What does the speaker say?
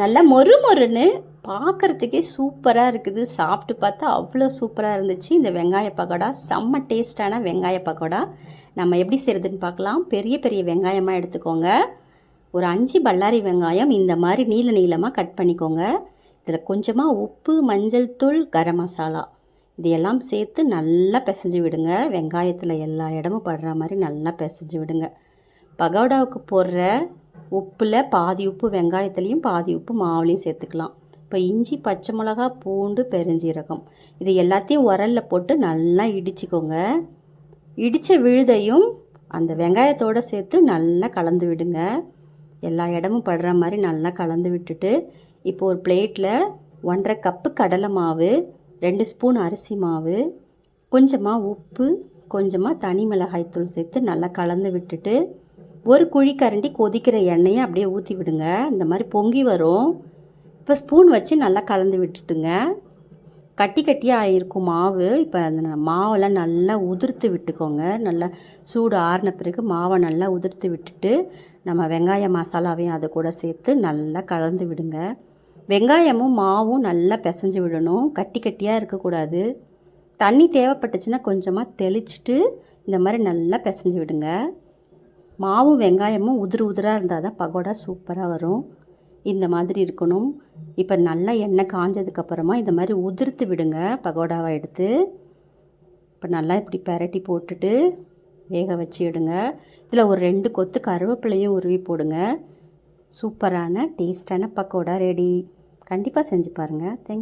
நல்லா மொறு மொறுன்னு பார்க்குறதுக்கே சூப்பராக இருக்குது. சாப்பிட்டு பார்த்தா அவ்வளோ சூப்பராக இருந்துச்சு. இந்த வெங்காய பக்கோடா செம்ம டேஸ்ட்டான வெங்காய பக்கோடா. நம்ம எப்படி செய்கிறதுன்னு பார்க்கலாம். பெரிய பெரிய வெங்காயமாக எடுத்துக்கோங்க. ஒரு 5 பல்லாரி வெங்காயம் இந்த மாதிரி நீள நீளமாக கட் பண்ணிக்கோங்க. இதில் கொஞ்சமாக உப்பு, மஞ்சள் தூள், கரம் மசாலா இதையெல்லாம் சேர்த்து நல்லா பிசைஞ்சு விடுங்க. வெங்காயத்தில் எல்லா இடமும் படுற மாதிரி நல்லா பிசைஞ்சு விடுங்க. பகோடாவுக்கு போடுற உப்பில் பாதி உப்பு வெங்காயத்துலேயும் பாதி உப்பு மாவுலேயும் சேர்த்துக்கலாம். இப்போ இஞ்சி, பச்சை மிளகா, பூண்டு, பெருஞ்சீரகம் இது எல்லாத்தையும் உரலில் போட்டு நல்லா இடிச்சிக்கோங்க. இடித்த விழுதையும் அந்த வெங்காயத்தோடு சேர்த்து நல்லா கலந்து விடுங்க. எல்லா இடமும் படுற மாதிரி நல்லா கலந்து விட்டுட்டு இப்போ ஒரு பிளேட்டில் 1.5 கப்பு கடலை மாவு, 2 ஸ்பூன் அரிசி மாவு, கொஞ்சமாக உப்பு, கொஞ்சமாக தனி மிளகாய்த்தூள் சேர்த்து நல்லா கலந்து விட்டுட்டு ஒரு குழிக்கரண்டி கொதிக்கிற எண்ணெயை அப்படியே ஊற்றி விடுங்க. இந்த மாதிரி பொங்கி வரும். இப்போ ஸ்பூன் வச்சு நல்லா கலந்து விட்டுட்டுங்க. கட்டி கட்டியாக இருக்கும் மாவு. இப்போ அந்த மாவெல்லாம் நல்லா உதிர்த்து விட்டுக்கோங்க. நல்லா சூடு ஆறின பிறகு மாவை நல்லா உதிர்த்து விட்டுட்டு நம்ம வெங்காய மசாலாவையும் அதை கூட சேர்த்து நல்லா கலந்து விடுங்க. வெங்காயமும் மாவும் நல்லா பிசைஞ்சு விடணும். கட்டி கட்டியாக இருக்கக்கூடாது. தண்ணி தேவைப்பட்டுச்சுன்னா கொஞ்சமாக தெளிச்சிட்டு இந்த மாதிரி நல்லா பிசைஞ்சு விடுங்க. மாவும் வெங்காயமும் உதிராக இருந்தால் தான் பகோடா சூப்பராக வரும். இந்த மாதிரி இருக்கணும். இப்போ நல்லா எண்ணெய் காஞ்சதுக்கப்புறமா இந்த மாதிரி உதிர்த்து விடுங்க பகோடாவை எடுத்து. இப்போ நல்லா இப்படி பெரட்டி போட்டுட்டு வேக வச்சு விடுங்க. இதில் ஒரு 2 கொத்து கருவேப்பிலையும் உருவி போடுங்க. சூப்பரான டேஸ்டான பக்கோடா ரெடி. கண்டிப்பாக செஞ்சு பாருங்கள். தேங்க்யூ.